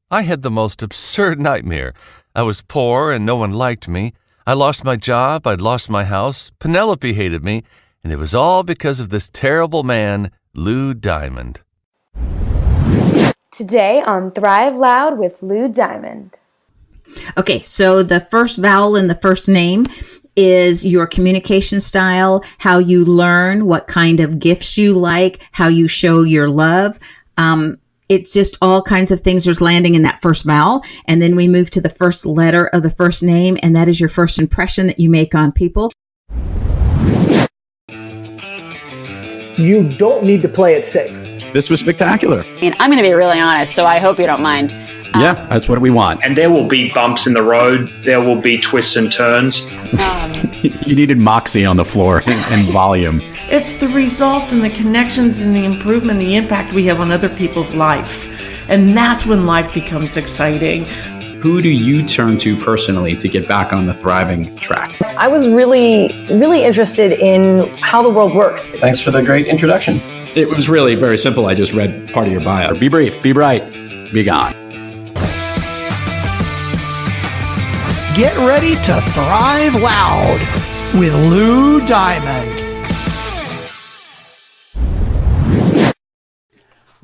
I had the most absurd nightmare. I was poor and no one liked me. I lost my job, I'd lost my house, Penelope hated me, and it was all because of this terrible man, Lou Diamond. Today on Thrive Loud with Lou Diamond. Okay, so the first vowel in the first name is your communication style, how you learn, what kind of gifts you like, how you show your love. It's just all kinds of things there's landing in that first vowel. And then we move to the first letter of the first name, and that is your first impression that you make on people. You don't need to play it safe. This was spectacular. And I'm going to be really honest, so I hope you don't mind. Yeah, that's what we want. And there will be bumps in the road. There will be twists and turns. You needed moxie on the floor and volume. It's the results and the connections and the improvement and the impact we have on other people's life. And that's when life becomes exciting. Who do you turn to personally to get back on the thriving track? I was really interested in how the world works. Thanks for the great introduction. It was really very simple. I just read part of your bio. Be brief, be bright, be gone. Get ready to thrive loud with Lou Diamond.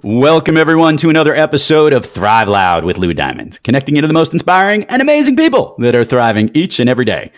Welcome, everyone, to another episode of Thrive Loud with Lou Diamond, connecting you to the most inspiring and amazing people that are thriving each and every day.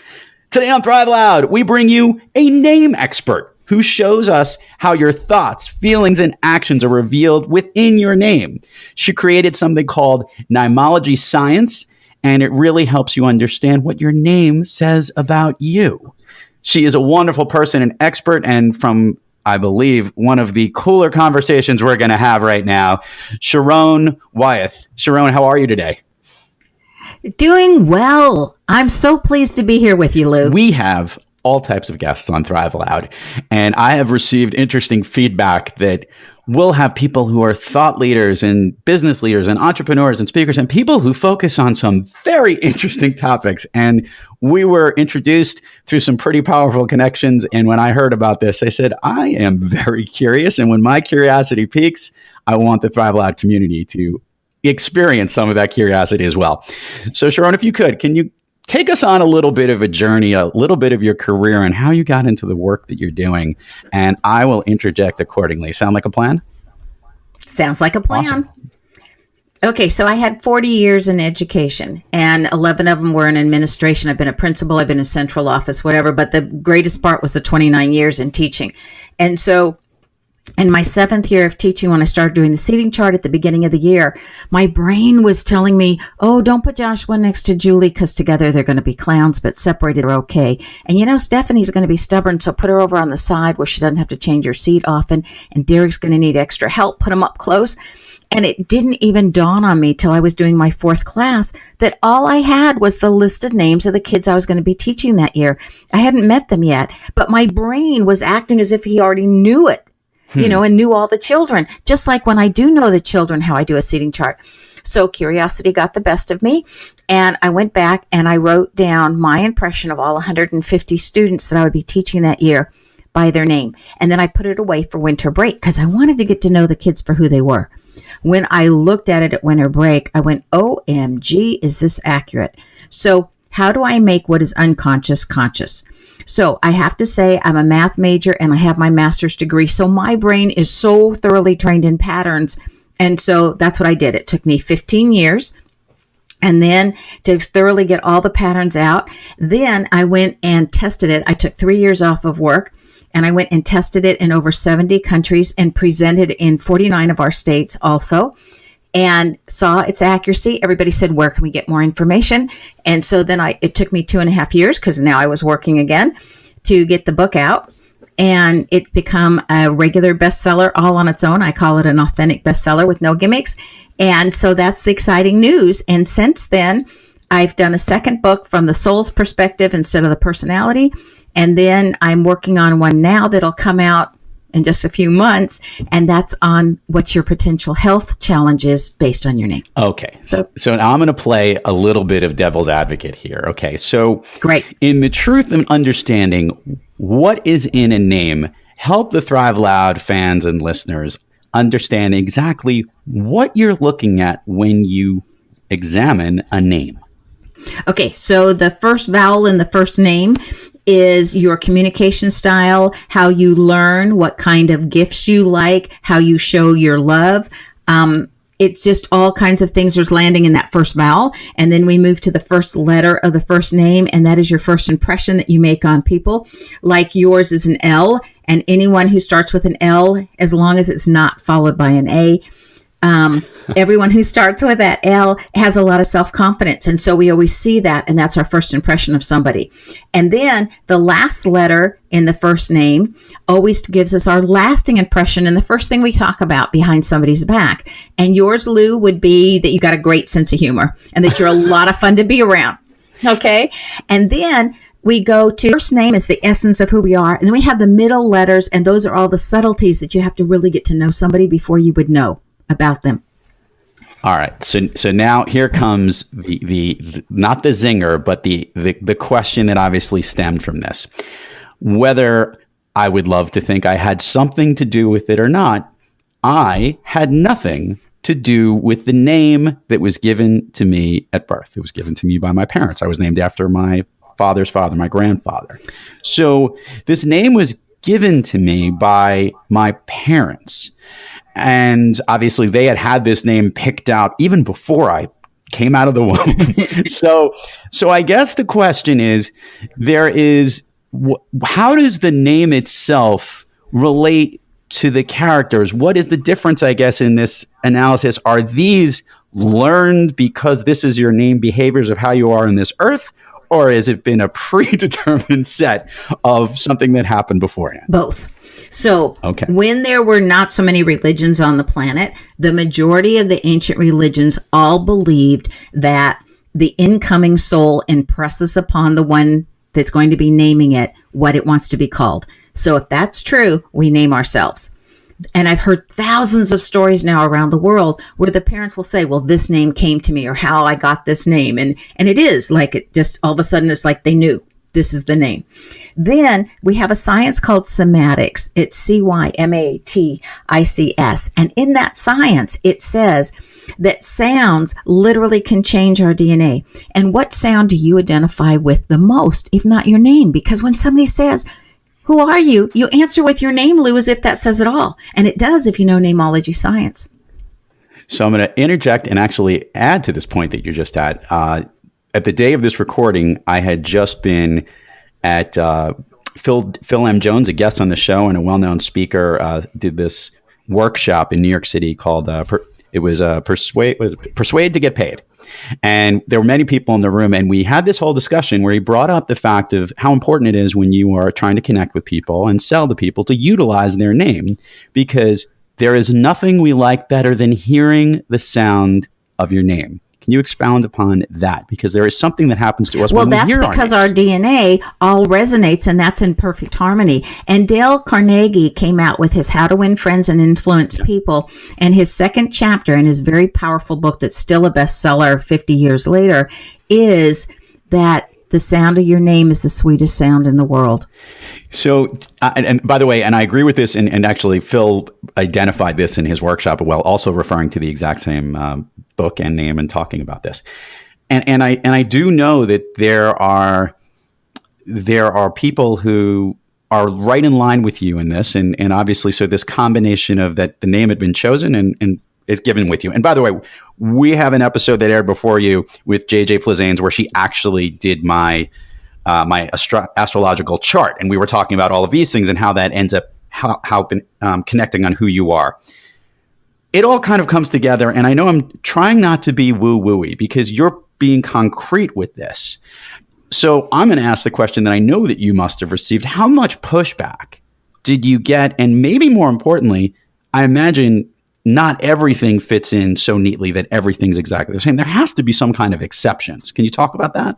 Today on Thrive Loud, we bring you a name expert who shows us how your thoughts, feelings, and actions are revealed within your name. She created something called Neimology Science, and it really helps you understand what your name says about you. She is a wonderful person, an expert, and from, I believe, one of the cooler conversations we're going to have right now, Sharón Wyeth. Sharón, how are you today? Doing well. I'm so pleased to be here with you, Lou. We have all types of guests on Thrive Loud, and I have received interesting feedback that we'll have people who are thought leaders and business leaders and entrepreneurs and speakers and people who focus on some very interesting topics. And we were introduced through some pretty powerful connections. And when I heard about this, I said, I am very curious. And when my curiosity peaks, I want the Thrive Loud community to experience some of that curiosity as well. So Sharón, if you could, can you take us on a little bit of a journey, a little bit of your career and how you got into the work that you're doing, and I will interject accordingly. Sound like a plan? Sounds like a plan. Awesome. Okay, so I had 40 years in education, and 11 of them were in administration. I've been a principal, I've been in central office, whatever, but the greatest part was the 29 years in teaching. And so in my 7th year of teaching, when I started doing the seating chart at the beginning of the year, my brain was telling me, oh, don't put Joshua next to Julie because together they're going to be clowns, but separated they're okay. And you know, Stephanie's going to be stubborn, so put her over on the side where she doesn't have to change her seat often. And Derek's going to need extra help. Put him up close. And it didn't even dawn on me till I was doing my 4th class that all I had was the listed names of the kids I was going to be teaching that year. I hadn't met them yet, but my brain was acting as if he already knew it. You know, and knew all the children, just like when I do know the children, how I do a seating chart. So curiosity got the best of me. And I went back and I wrote down my impression of all 150 students that I would be teaching that year by their name. And then I put it away for winter break because I wanted to get to know the kids for who they were. When I looked at it at winter break, I went, OMG, is this accurate? So how do I make what is unconscious conscious? So I have to say I'm a math major and I have my master's degree. So my brain is so thoroughly trained in patterns. And so that's what I did. It took me 15 years. And then to thoroughly get all the patterns out, then I went and tested it. I took 3 years off of work and I went and tested it in over 70 countries and presented in 49 of our states also. And saw its accuracy. Everybody said, where can we get more information? And so then it took me 2.5 years, because now I was working again, to get the book out. And it become a regular bestseller all on its own. I call it an authentic bestseller with no gimmicks. And so that's the exciting news. And since then, I've done a second book from the soul's perspective instead of the personality. And then I'm working on one now that'll come out in just a few months, and that's on what's your potential health challenges based on your name. Okay. So now I'm going to play a little bit of devil's advocate here. Okay. So great. In the truth and understanding what is in a name, help the Thrive Loud fans and listeners understand exactly what you're looking at when you examine a name. Okay, so the first vowel in the first name is your communication style, how you learn, what kind of gifts you like, how you show your love. It's just all kinds of things there's landing in that first vowel. And then we move to the first letter of the first name, and that is your first impression that you make on people. Like yours is an L, and anyone who starts with an L, as long as it's not followed by an A, everyone who starts with that L has a lot of self-confidence. And so we always see that, and that's our first impression of somebody. And then the last letter in the first name always gives us our lasting impression and the first thing we talk about behind somebody's back. And yours, Lou, would be that you got a great sense of humor and that you're a lot of fun to be around. Okay. And then we go to first name is the essence of who we are. And then we have the middle letters, and those are all the subtleties that you have to really get to know somebody before you would know about them. All right. So now here comes the not the zinger, but the question that obviously stemmed from this. Whether I would love to think I had something to do with it or not, I had nothing to do with the name that was given to me at birth. It was given to me by my parents. I was named after my father's father, my grandfather. So this name was given to me by my parents. And obviously they had this name picked out even before I came out of the womb. So I guess the question is, how does the name itself relate to the characters? What is the difference, I guess, in this analysis? Are these learned because this is your name behaviors of how you are in this earth? Or has it been a predetermined set of something that happened beforehand? Both. So when there were not so many religions on the planet, the majority of the ancient religions all believed that the incoming soul impresses upon the one that's going to be naming it what it wants to be called. So if that's true, we name ourselves. And I've heard thousands of stories now around the world where the parents will say, well, this name came to me, or how I got this name. And it is like it just all of a sudden it's like they knew this is the name. Then we have a science called cymatics. It's cymatics. And in that science, it says that sounds literally can change our DNA. And what sound do you identify with the most, if not your name? Because when somebody says, who are you? You answer with your name, Lou, as if that says it all. And it does if you know Neimology Science. So I'm going to interject and actually add to this point that you just had. At the day of this recording, I had just been at Phil M. Jones, a guest on the show and a well-known speaker, did this workshop in New York City called Persuade to Get Paid. And there were many people in the room, and we had this whole discussion where he brought up the fact of how important it is when you are trying to connect with people and sell to people to utilize their name, because there is nothing we like better than hearing the sound of your name. Can you expound upon that? Because there is something that happens to us when we hear our names. Well, that's because our DNA all resonates, and that's in perfect harmony. And Dale Carnegie came out with his How to Win Friends and Influence People, and his second chapter in his very powerful book that's still a bestseller 50 years later is that the sound of your name is the sweetest sound in the world. So, and by the way, and I agree with this, and actually Phil identified this in his workshop, while also referring to the exact same book and name and talking about this. And I do know that there are people who are right in line with you in this, and obviously, so this combination of that the name had been chosen and is given with you. And by the way, we have an episode that aired before you with JJ Flizanes where she actually did my astrological chart, and we were talking about all of these things and how that ends up connecting on who you are. It all kind of comes together, and I know I'm trying not to be woo-wooey because you're being concrete with this. So I'm going to ask the question that I know that you must have received. How much pushback did you get? And maybe more importantly, I imagine not everything fits in so neatly that everything's exactly the same. There has to be some kind of exceptions. Can you talk about that?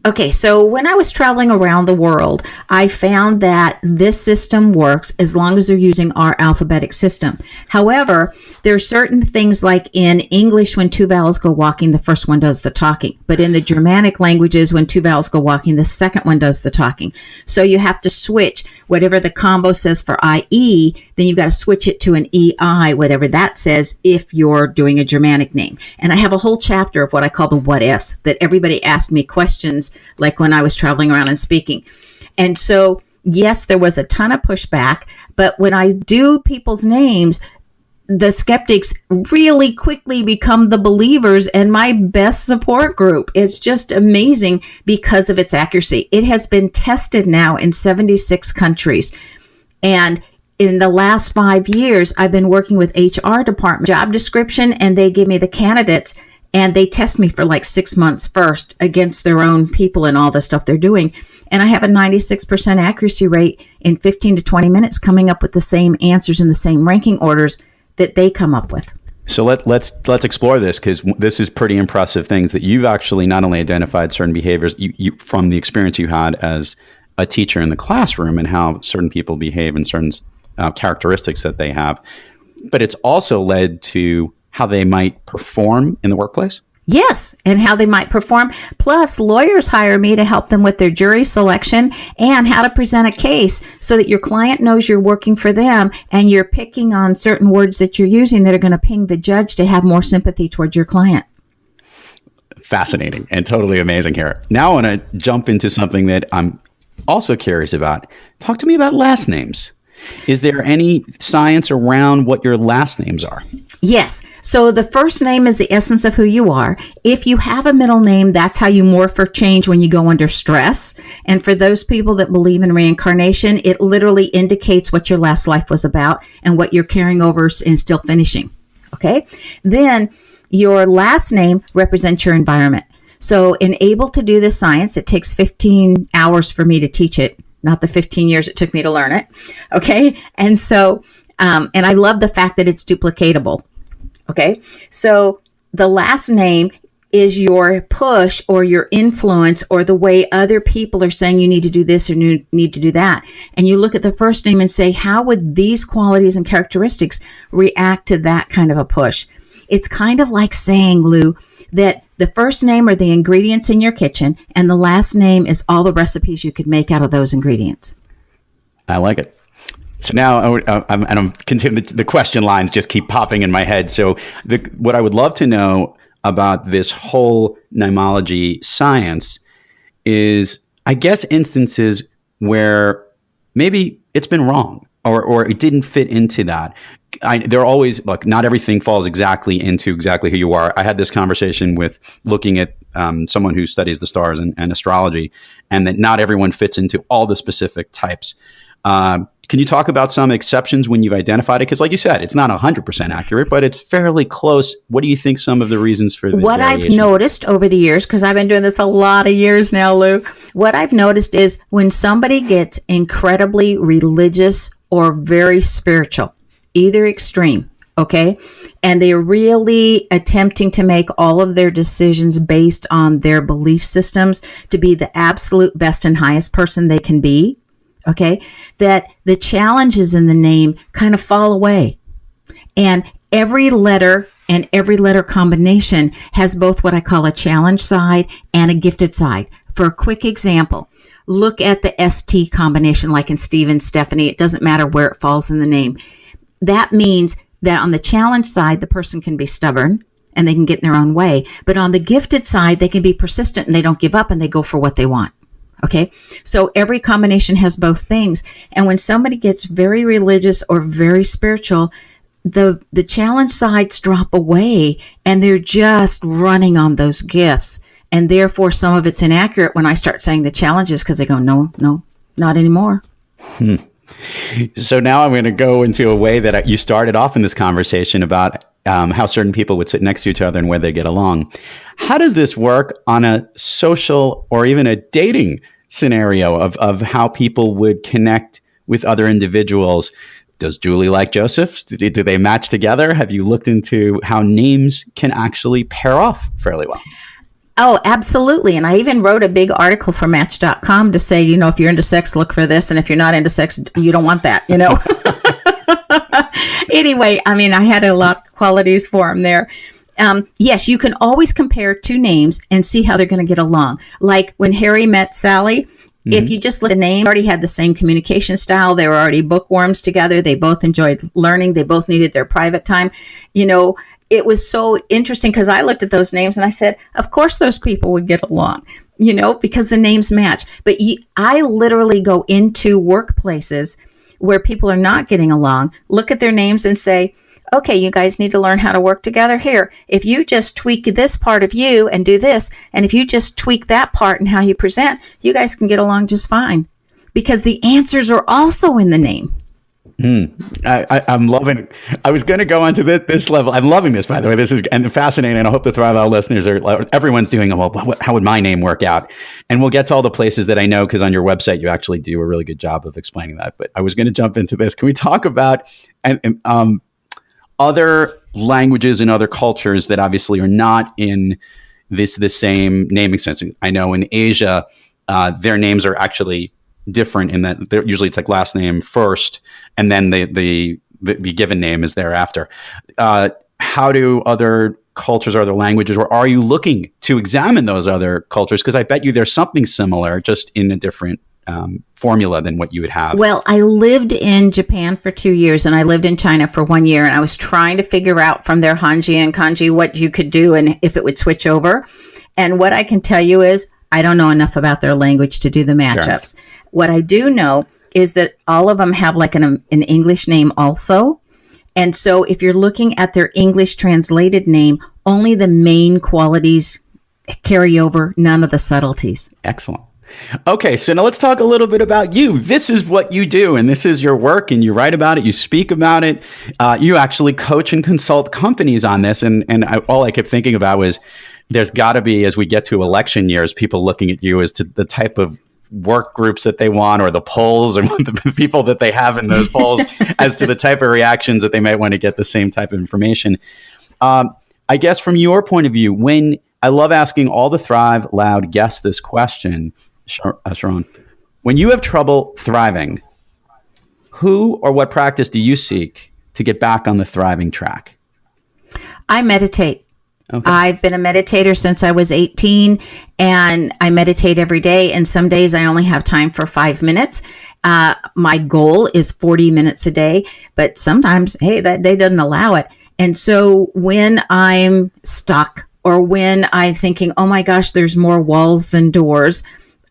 Okay, so when I was traveling around the world, I found that this system works as long as they're using our alphabetic system. However, there are certain things like in English, when two vowels go walking, the first one does the talking. But in the Germanic languages, when two vowels go walking, the second one does the talking. So you have to switch whatever the combo says for IE, then you've got to switch it to an EI, whatever that says, if you're doing a Germanic name. And I have a whole chapter of what I call the what ifs, that everybody asked me questions like when I was traveling around and speaking. And so, yes, there was a ton of pushback, but when I do people's names, the skeptics really quickly become the believers and my best support group. It's just amazing because of its accuracy. It has been tested now in 76 countries. And in the last 5 years, I've been working with HR department job description, and they give me the candidates. And they test me for like 6 months first against their own people and all the stuff they're doing. And I have a 96% accuracy rate in 15 to 20 minutes coming up with the same answers in the same ranking orders that they come up with. So let's explore this, because this is pretty impressive things that you've actually not only identified certain behaviors you from the experience you had as a teacher in the classroom and how certain people behave and certain characteristics that they have, but it's also led to how they might perform in the workplace? Yes, and how they might perform. Plus, lawyers hire me to help them with their jury selection and how to present a case so that your client knows you're working for them and you're picking on certain words that you're using that are going to ping the judge to have more sympathy towards your client. Fascinating and totally amazing here. Now I want to jump into something that I'm also curious about. Talk to me about last names. Is there any science around what your last names are? Yes. So the first name is the essence of who you are. If you have a middle name, that's how you morph or change when you go under stress. And for those people that believe in reincarnation, it literally indicates what your last life was about and what you're carrying over and still finishing. Okay. Then your last name represents your environment. So in able to do this science, it takes 15 hours for me to teach it. Not the 15 years it took me to learn it. Okay. And so, and I love the fact that it's duplicatable. Okay. So the last name is your push or your influence or the way other people are saying you need to do this or you need to do that. And you look at the first name and say, how would these qualities and characteristics react to that kind of a push? It's kind of like saying, Lou, that the first name are the ingredients in your kitchen and the last name is all the recipes you could make out of those ingredients. I like it. So now I'm continuing, the question lines just keep popping in my head. So what I would love to know about this whole Neimology science is, I guess, instances where maybe it's been wrong or it didn't fit into that. There are always, like, not everything falls exactly into exactly who you are. I had this conversation with looking at someone who studies the stars and astrology, and that not everyone fits into all the specific types. Can you talk about some exceptions when you've identified it? Because like you said, it's not 100% accurate, but it's fairly close. What do you think some of the reasons for the What variation? I've noticed over the years, because I've been doing this a lot of years now, Lou, what I've noticed is when somebody gets incredibly religious or very spiritual, either extreme, okay, and they're really attempting to make all of their decisions based on their belief systems to be the absolute best and highest person they can be, okay, that the challenges in the name kind of fall away. And every letter and every letter combination has both what I call a challenge side and a gifted side. For a quick example, look at the ST combination, like in Steve and Stephanie. It doesn't matter where it falls in the name. That means that on the challenge side, the person can be stubborn and they can get in their own way. But on the gifted side, they can be persistent and they don't give up and they go for what they want. Okay. So every combination has both things. And when somebody gets very religious or very spiritual, the challenge sides drop away and they're just running on those gifts. And therefore, some of it's inaccurate when I start saying the challenges because they go, no, not anymore. So now I'm going to go into a way that you started off in this conversation about how certain people would sit next to each other and where they get along. How does this work on a social or even a dating scenario of how people would connect with other individuals? Does Julie like Joseph? Do they match together? Have you looked into how names can actually pair off fairly well? Oh, absolutely. And I even wrote a big article for Match.com to say, if you're into sex, look for this. And if you're not into sex, you don't want that, Anyway, I had a lot of qualities for them there. Yes, you can always compare two names and see how they're going to get along. Like when Harry met Sally, if you just look at the name, they already had the same communication style. They were already bookworms together. They both enjoyed learning. They both needed their private time. It was so interesting because I looked at those names and I said, of course those people would get along, because the names match. But I literally go into workplaces where people are not getting along, look at their names and say, okay, you guys need to learn how to work together here. If you just tweak this part of you and do this, and if you just tweak that part and how you present, you guys can get along just fine because the answers are also in the name. I'm loving it. I was going to go on to this level. I'm loving this, by the way. This is fascinating. And I hope the Thrive Out listeners everyone's doing, well, how would my name work out? And we'll get to all the places that I know, because on your website, you actually do a really good job of explaining that. But I was going to jump into this. Can we talk about other languages and other cultures that obviously are not in the same naming sense? I know in Asia, their names are actually different in that usually it's like last name first, and then the given name is thereafter. How do other cultures or other languages, or are you looking to examine those other cultures? Because I bet you there's something similar, just in a different formula than what you would have. Well, I lived in Japan for 2 years, and I lived in China for 1 year, and I was trying to figure out from their Hanji and Kanji what you could do and if it would switch over. And what I can tell you is I don't know enough about their language to do the matchups. Sure. What I do know is that all of them have like an English name also. And so if you're looking at their English translated name, only the main qualities carry over, none of the subtleties. Excellent. Okay, so now let's talk a little bit about you. This is what you do, and this is your work, and you write about it, you speak about it. You actually coach and consult companies on this, and all I kept thinking about was there's got to be, as we get to election years, people looking at you as to the type of work groups that they want, or the polls, or the people that they have in those polls as to the type of reactions that they might want to get the same type of information. I guess from your point of view, when I love asking all the Thrive Loud guests this question, Sharón, when you have trouble thriving, who or what practice do you seek to get back on the thriving track? I meditate. Okay. I've been a meditator since I was 18, and I meditate every day. And some days I only have time for 5 minutes. My goal is 40 minutes a day, but sometimes, hey, that day doesn't allow it. And so when I'm stuck, or when I'm thinking, oh my gosh, there's more walls than doors,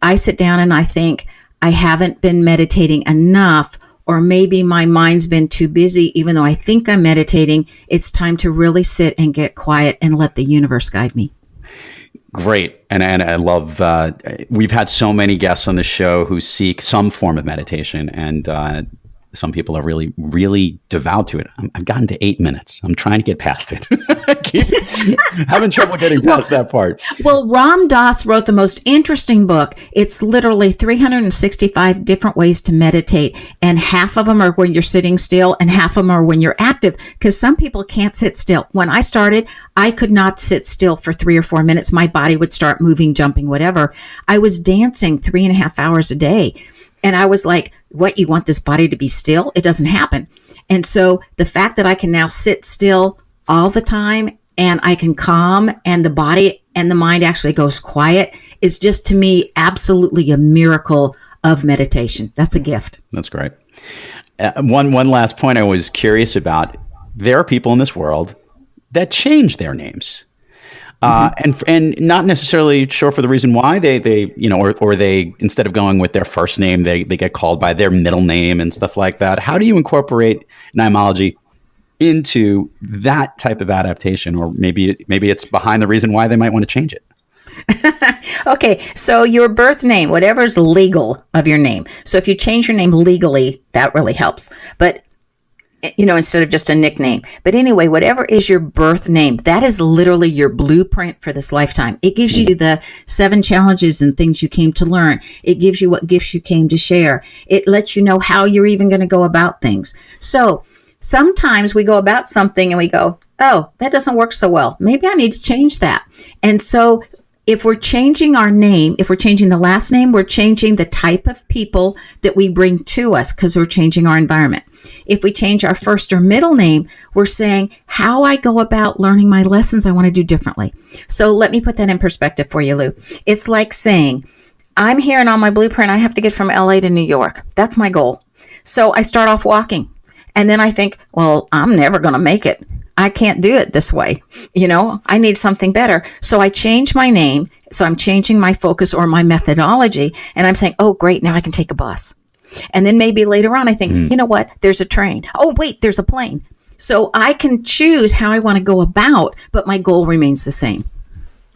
I sit down and I think I haven't been meditating enough, or maybe my mind's been too busy. Even though I think I'm meditating, it's time to really sit and get quiet and let the universe guide me. Great. And I love, we've had so many guests on the show who seek some form of meditation, and some people are really, really devout to it. I've gotten to 8 minutes. I'm trying to get past it. I keep having trouble getting past that part. Well, Ram Dass wrote the most interesting book. It's literally 365 different ways to meditate. And half of them are when you're sitting still, and half of them are when you're active, because some people can't sit still. When I started, I could not sit still for 3 or 4 minutes. My body would start moving, jumping, whatever. I was dancing 3.5 hours a day. And I was like, what, you want this body to be still? It doesn't happen. And so the fact that I can now sit still all the time, and I can calm, and the body and the mind actually goes quiet, is just, to me, absolutely a miracle of meditation. That's a gift. That's great. One last point I was curious about. There are people in this world that change their names. And not necessarily sure for the reason why they or they, instead of going with their first name, they get called by their middle name and stuff like that. How do you incorporate Neimology into that type of adaptation? Or maybe it's behind the reason why they might want to change it. Okay, so your birth name, whatever's legal of your name. So if you change your name legally, that really helps. But instead of just a nickname. But anyway, whatever is your birth name, that is literally your blueprint for this lifetime. It gives you the 7 challenges and things you came to learn. It gives you what gifts you came to share. It lets you know how you're even going to go about things. So sometimes we go about something and we go, oh, that doesn't work so well. Maybe I need to change that. And so if we're changing our name, if we're changing the last name, we're changing the type of people that we bring to us because we're changing our environment. If we change our first or middle name, we're saying how I go about learning my lessons I want to do differently. So let me put that in perspective for you, Lou. It's like saying, I'm here and on my blueprint, I have to get from LA to New York. That's my goal. So I start off walking. And then I think, well, I'm never going to make it. I can't do it this way. I need something better. So I change my name. So I'm changing my focus or my methodology. And I'm saying, oh, great. Now I can take a bus. And then maybe later on, I think, you know what? There's a train. Oh, wait, there's a plane. So I can choose how I want to go about, but my goal remains the same.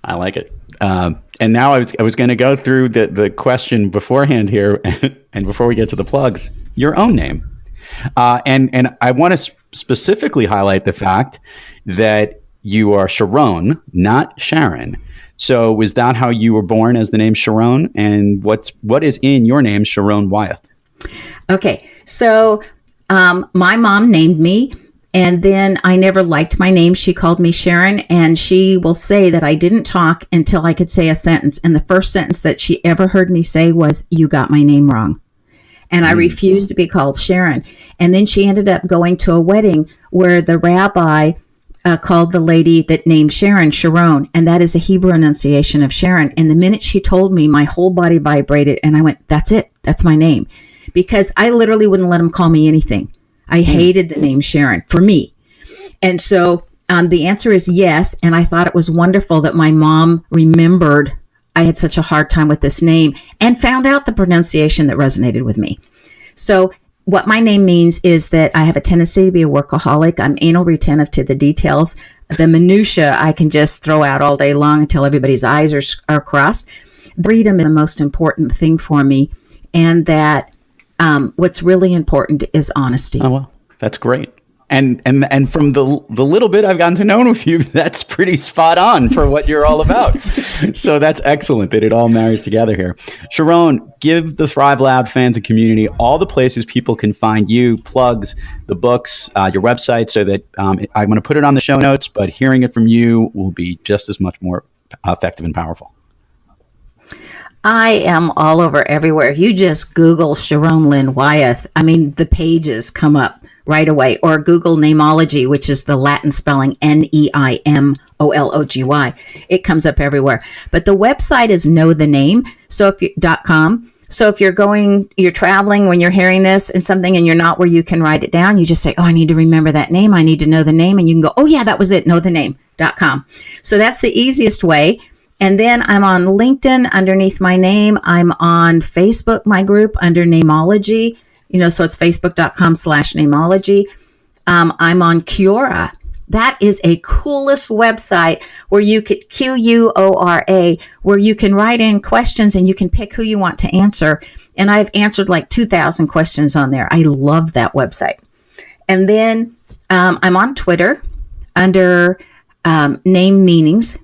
I like it. And now I was going to go through the question beforehand here, and before we get to the plugs, your own name. And I want to specifically highlight the fact that you are Sharón, not Sharon. So was that how you were born, as the name Sharón? And what is in your name, Sharón Wyeth? Okay, so my mom named me, and then I never liked my name. She called me Sharon, and she will say that I didn't talk until I could say a sentence. And the first sentence that she ever heard me say was, "You got my name wrong." And I refused to be called Sharon. And then she ended up going to a wedding where the rabbi called the lady that named Sharon, Sharón. And that is a Hebrew enunciation of Sharon. And the minute she told me, my whole body vibrated. And I went, that's it. That's my name. Because I literally wouldn't let them call me anything. I hated the name Sharon for me. And so the answer is yes. And I thought it was wonderful that my mom remembered I had such a hard time with this name and found out the pronunciation that resonated with me. So what my name means is that I have a tendency to be a workaholic. I'm anal retentive to the details. The minutia I can just throw out all day long until everybody's eyes are crossed. Freedom is the most important thing for me. And that what's really important is honesty. Oh, well, that's great. And from the little bit I've gotten to know with you, that's pretty spot on for what you're all about. So that's excellent that it all marries together here. Sharón, give the Thrive Loud fans and community all the places people can find you, plugs, the books, your website, so that I'm going to put it on the show notes, but hearing it from you will be just as much more effective and powerful. I am all over everywhere. If you just Google Sharón Lynn Wyeth, the pages come up right away. Or Google Neimology, which is the Latin spelling Neimology. It comes up everywhere. But the website is knowthename, .com. So if you're traveling when you're hearing this and something and you're not where you can write it down, you just say, oh, I need to remember that name. I need to know the name. And you can go, oh yeah, that was it. knowthename.com. So that's the easiest way. And then I'm on LinkedIn underneath my name. I'm on Facebook, my group, under Neimology. So it's facebook.com/Neimology. I'm on Quora. That is a coolest website where you could Quora, where you can write in questions and you can pick who you want to answer. And I've answered like 2,000 questions on there. I love that website. And then I'm on Twitter under Name Meanings.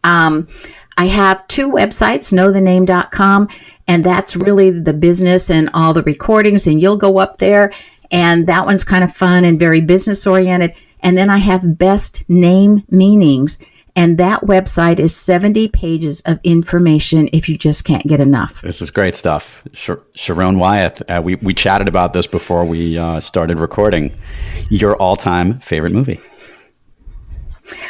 I have two websites, knowthename.com, and that's really the business and all the recordings, and you'll go up there, and that one's kind of fun and very business oriented. And then I have Best Name Meanings, and that website is 70 pages of information if you just can't get enough. This is great stuff. Sharón Wyeth, we chatted about this before we started recording. Your all-time favorite movie?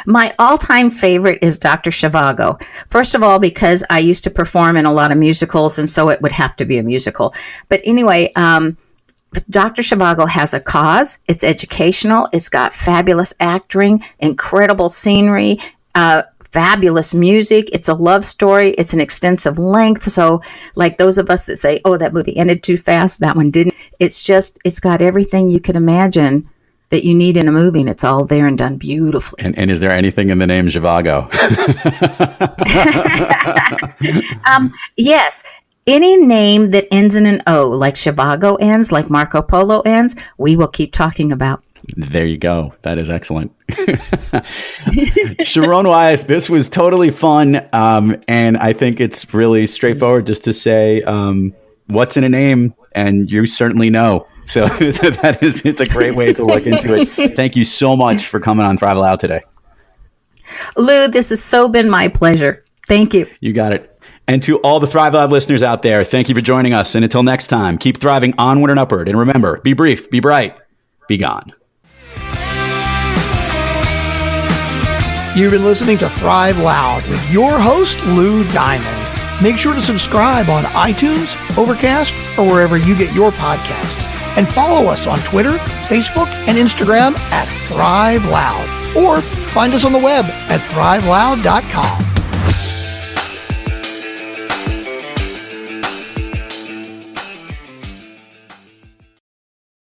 My all-time favorite is Dr. Zhivago. First of all, because I used to perform in a lot of musicals, and so it would have to be a musical. But anyway, Dr. Zhivago has a cause. It's educational. It's got fabulous acting, incredible scenery, fabulous music. It's a love story. It's an extensive length. So like those of us that say, oh, that movie ended too fast, that one didn't. It's got everything you could imagine that you need in a movie, and it's all there and done beautifully. And is there anything in the name Zhivago? Yes. Any name that ends in an O, like Zhivago ends, like Marco Polo ends, we will keep talking about. There you go. That is excellent. Sharón Wyeth, this was totally fun. And I think it's really straightforward just to say what's in a name, and you certainly know. So it's a great way to look into it. Thank you so much for coming on Thrive Loud today. Lou, this has so been my pleasure. Thank you. You got it. And to all the Thrive Loud listeners out there, thank you for joining us. And until next time, keep thriving onward and upward. And remember, be brief, be bright, be gone. You've been listening to Thrive Loud with your host, Lou Diamond. Make sure to subscribe on iTunes, Overcast, or wherever you get your podcasts. And follow us on Twitter, Facebook, and Instagram at Thrive Loud. Or find us on the web at thriveloud.com.